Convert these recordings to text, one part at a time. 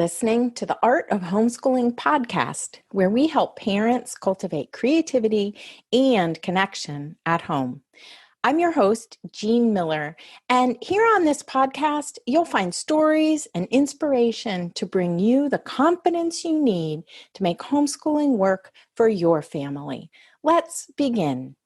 listening to the Art of Homeschooling Podcast, where we help parents cultivate creativity and connection at home. I'm your host, Jean Miller, and here on this podcast, you'll find stories and inspiration to bring you the confidence you need to make homeschooling work for your family. Let's begin.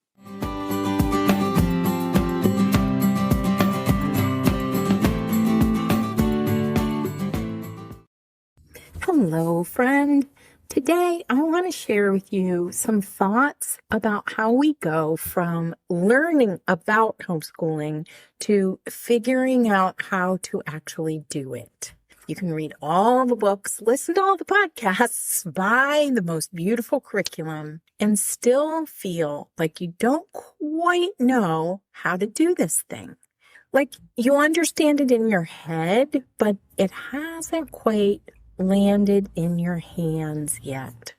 Hello, friend. Today, I want to share with you some thoughts about how we go from learning about homeschooling to figuring out how to actually do it. You can read all the books, listen to all the podcasts, buy the most beautiful curriculum, and still feel like you don't quite know how to do this thing. Like you understand it in your head, but it hasn't quite landed in your hands yet.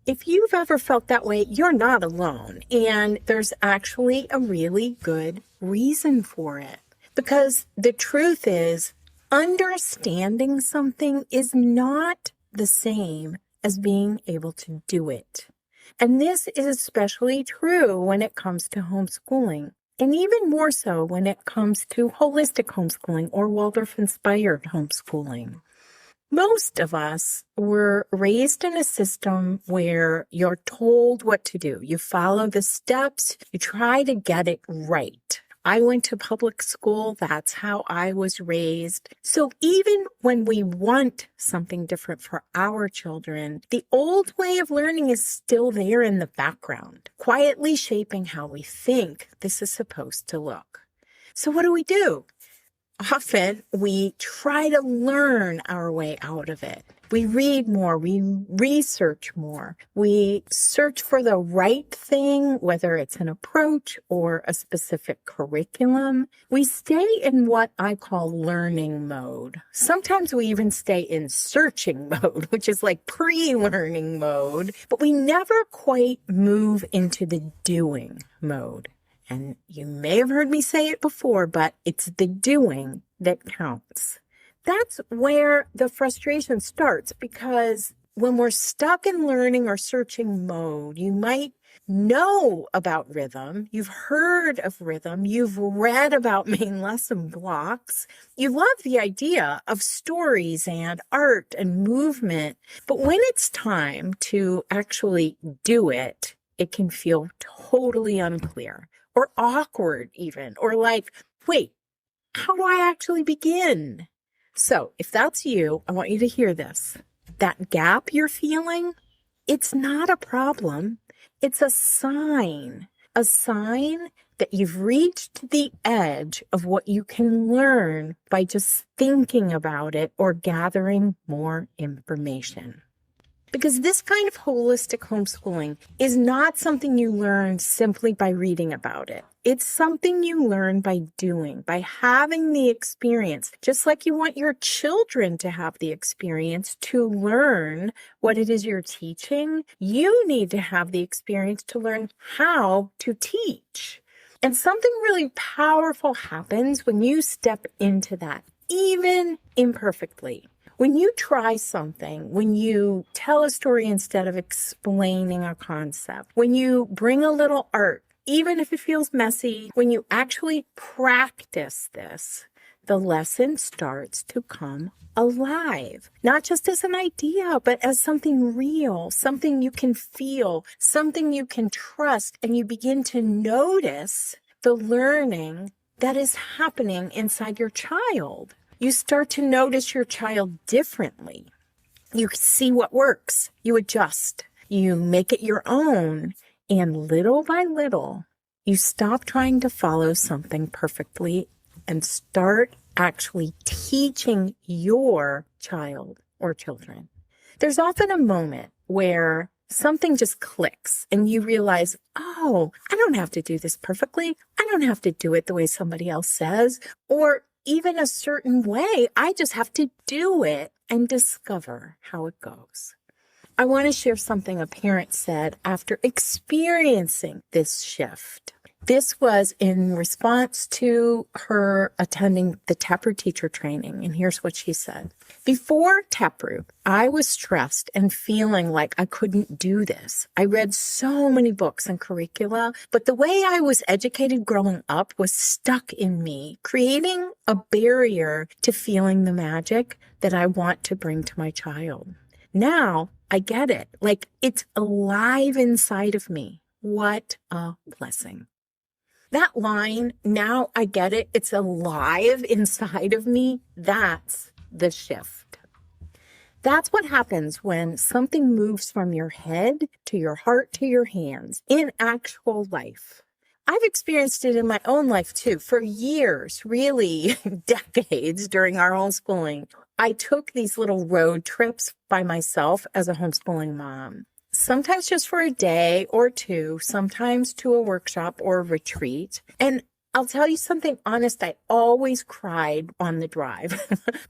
If you've ever felt that way, you're not alone. And there's actually a really good reason for it. Because the truth is, understanding something is not the same as being able to do it. And this is especially true when it comes to homeschooling. And even more so when it comes to holistic homeschooling or Waldorf-Inspired homeschooling. Most of us were raised in a system where you're told what to do. You follow the steps. You try to get it right. I went to public school. That's how I was raised. So even when we want something different for our children, the old way of learning is still there in the background, quietly shaping how we think this is supposed to look. So what do? Often we try to learn our way out of it. We read more, we research more, we search for the right thing, whether it's an approach or a specific curriculum. We stay in what I call learning mode. Sometimes we even stay in searching mode, which is like pre-learning mode, but we never quite move into the doing mode. And you may have heard me say it before, but it's the doing that counts. That's where the frustration starts, because when we're stuck in learning or searching mode, you might know about rhythm. You've heard of rhythm. You've read about main lesson blocks. You love the idea of stories and art and movement. But when it's time to actually do it, it can feel totally unclear. Or awkward even, or like, wait, how do I actually begin? So if that's you, I want you to hear this. That gap you're feeling, it's not a problem. It's a sign that you've reached the edge of what you can learn by just thinking about it or gathering more information. Because this kind of holistic homeschooling is not something you learn simply by reading about it. It's something you learn by doing, by having the experience. Just like you want your children to have the experience to learn what it is you're teaching, you need to have the experience to learn how to teach. And something really powerful happens when you step into that, even imperfectly. When you try something, when you tell a story instead of explaining a concept, when you bring a little art, even if it feels messy, when you actually practice this, the lesson starts to come alive. Not just as an idea, but as something real, something you can feel, something you can trust, and you begin to notice the learning that is happening inside your child. You start to notice your child differently. You see what works. You adjust. You make it your own. And little by little, you stop trying to follow something perfectly and start actually teaching your child or children. There's often a moment where something just clicks and you realize, oh, I don't have to do this perfectly. I don't have to do it the way somebody else says, or even a certain way. I just have to do it and discover how it goes. I want to share something a parent said after experiencing this shift. This was in response to her attending the Taproot teacher training. And here's what she said. Before Taproot, I was stressed and feeling like I couldn't do this. I read so many books and curricula, but the way I was educated growing up was stuck in me, creating a barrier to feeling the magic that I want to bring to my child. Now I get it. Like it's alive inside of me. What a blessing. That line, now I get it, it's alive inside of me, that's the shift. That's what happens when something moves from your head to your heart to your hands in actual life. I've experienced it in my own life too. For years, really decades during our homeschooling, I took these little road trips by myself as a homeschooling mom. Sometimes just for a day or two, sometimes to a workshop or a retreat. And I'll tell you something honest, I always cried on the drive.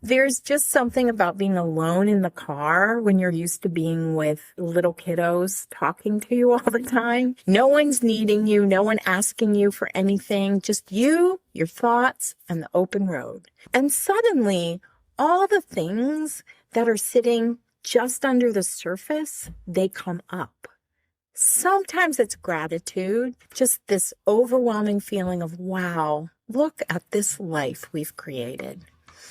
There's just something about being alone in the car when you're used to being with little kiddos talking to you all the time. No one's needing you, no one asking you for anything, just you, your thoughts, and the open road. And suddenly, all the things that are sitting just under the surface, they come up. Sometimes it's gratitude, just this overwhelming feeling of, wow, look at this life we've created.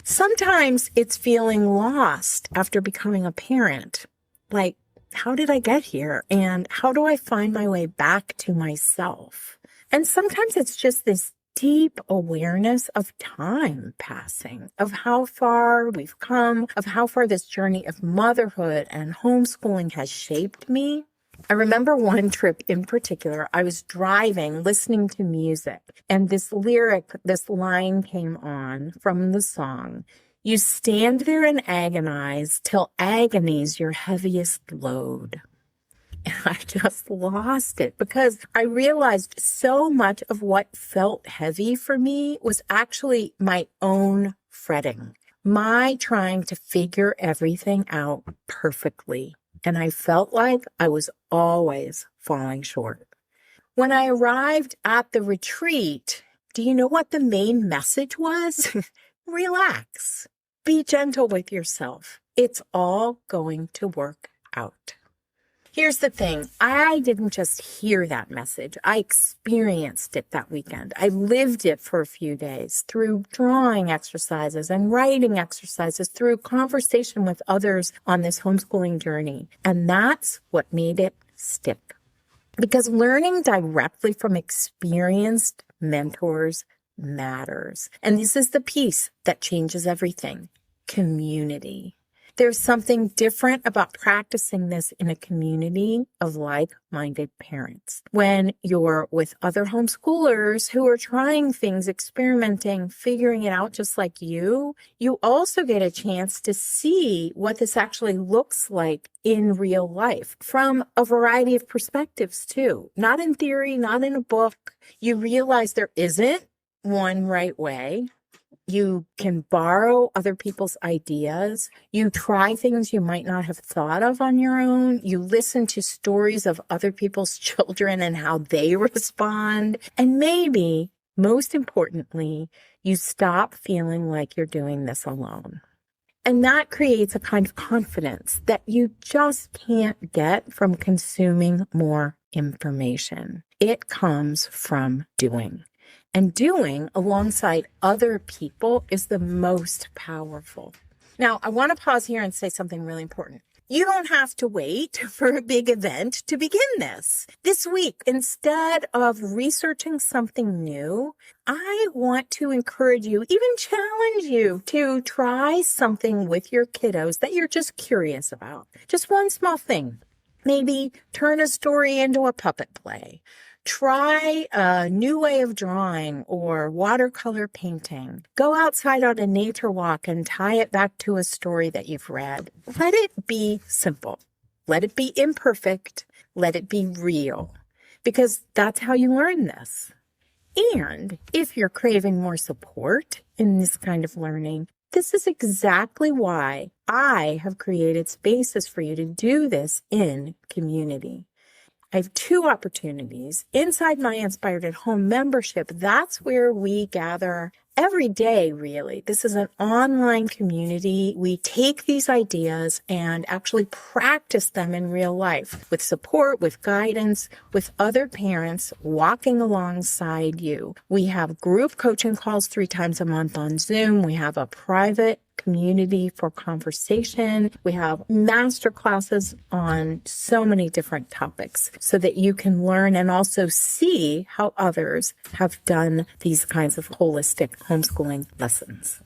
Sometimes it's feeling lost after becoming a parent. Like, how did I get here? And how do I find my way back to myself? And sometimes it's just this deep awareness of time passing, of how far we've come, of how far this journey of motherhood and homeschooling has shaped me. I remember one trip in particular, I was driving, listening to music, and this line came on from the song. You stand there and agonize till agony's your heaviest load. And I just lost it because I realized so much of what felt heavy for me was actually my own fretting, my trying to figure everything out perfectly. And I felt like I was always falling short. When I arrived at the retreat, do you know what the main message was? Relax. Be gentle with yourself. It's all going to work out. Here's the thing. I didn't just hear that message. I experienced it that weekend. I lived it for a few days through drawing exercises and writing exercises, through conversation with others on this homeschooling journey. And that's what made it stick. Because learning directly from experienced mentors matters. And this is the piece that changes everything. Community. There's something different about practicing this in a community of like-minded parents. When you're with other homeschoolers who are trying things, experimenting, figuring it out just like you also get a chance to see what this actually looks like in real life from a variety of perspectives too. Not in theory, not in a book. You realize there isn't one right way. You can borrow other people's ideas. You try things you might not have thought of on your own. You listen to stories of other people's children and how they respond. And maybe, most importantly, you stop feeling like you're doing this alone. And that creates a kind of confidence that you just can't get from consuming more information. It comes from doing. And doing alongside other people is the most powerful. Now, I want to pause here and say something really important. You don't have to wait for a big event to begin this. This week, instead of researching something new, I want to encourage you, even challenge you to try something with your kiddos that you're just curious about. Just one small thing. Maybe turn a story into a puppet play. Try a new way of drawing or watercolor painting. Go outside on a nature walk and tie it back to a story that you've read. Let it be simple. Let it be imperfect. Let it be real. Because that's how you learn this. And if you're craving more support in this kind of learning, this is exactly why I have created spaces for you to do this in community. I have two opportunities. Inside my Inspired at Home membership, that's where we gather every day, really. This is an online community. We take these ideas and actually practice them in real life with support, with guidance, with other parents walking alongside you. We have group coaching calls 3 times a month on Zoom. We have a private community for conversation. We have master classes on so many different topics so that you can learn and also see how others have done these kinds of holistic homeschooling lessons.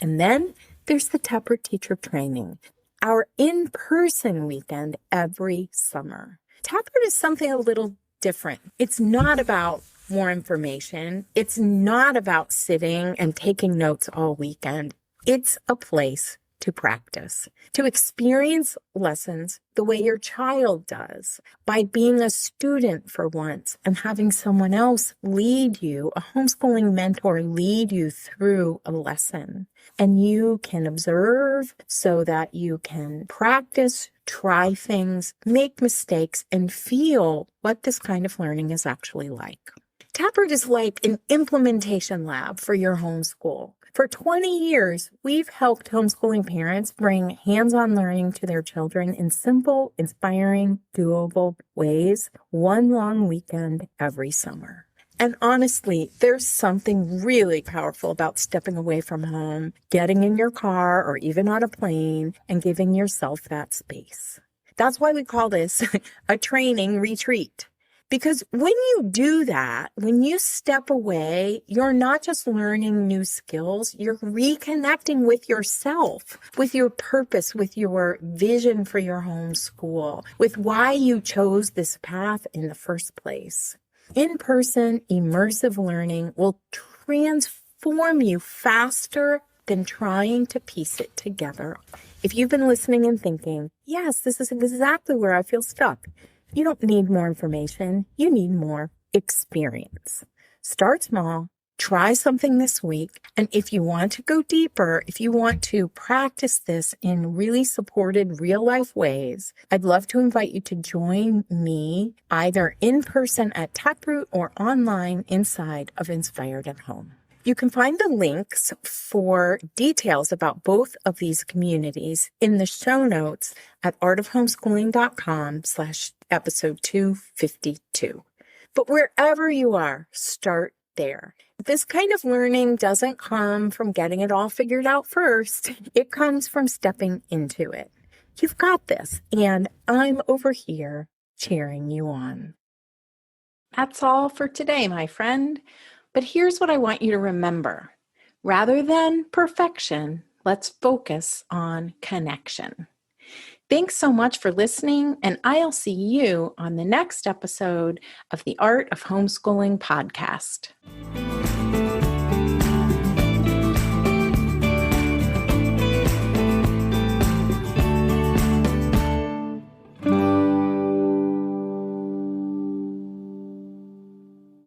And then there's the Taproot Teacher Training, our in-person weekend every summer. Taproot is something a little different. It's not about more information. It's not about sitting and taking notes all weekend. It's a place to practice, to experience lessons the way your child does, by being a student for once and having someone else lead you, a homeschooling mentor lead you through a lesson. And you can observe so that you can practice, try things, make mistakes, and feel what this kind of learning is actually like. Taproot is like an implementation lab for your homeschool. For 20 years, we've helped homeschooling parents bring hands-on learning to their children in simple, inspiring, doable ways, one long weekend every summer. And honestly, there's something really powerful about stepping away from home, getting in your car or even on a plane, and giving yourself that space. That's why we call this a training retreat. Because when you do that, when you step away, you're not just learning new skills, you're reconnecting with yourself, with your purpose, with your vision for your homeschool, with why you chose this path in the first place. In-person, immersive learning will transform you faster than trying to piece it together. If you've been listening and thinking, yes, this is exactly where I feel stuck, you don't need more information. You need more experience. Start small, try something this week. And if you want to go deeper, if you want to practice this in really supported real life ways, I'd love to invite you to join me either in person at Taproot or online inside of Inspired at Home. You can find the links for details about both of these communities in the show notes at artofhomeschooling.com/episode 252. But wherever you are, start there. This kind of learning doesn't come from getting it all figured out first. It comes from stepping into it. You've got this, and I'm over here cheering you on. That's all for today, my friend. But here's what I want you to remember. Rather than perfection, let's focus on connection. Thanks so much for listening, and I'll see you on the next episode of the Art of Homeschooling Podcast.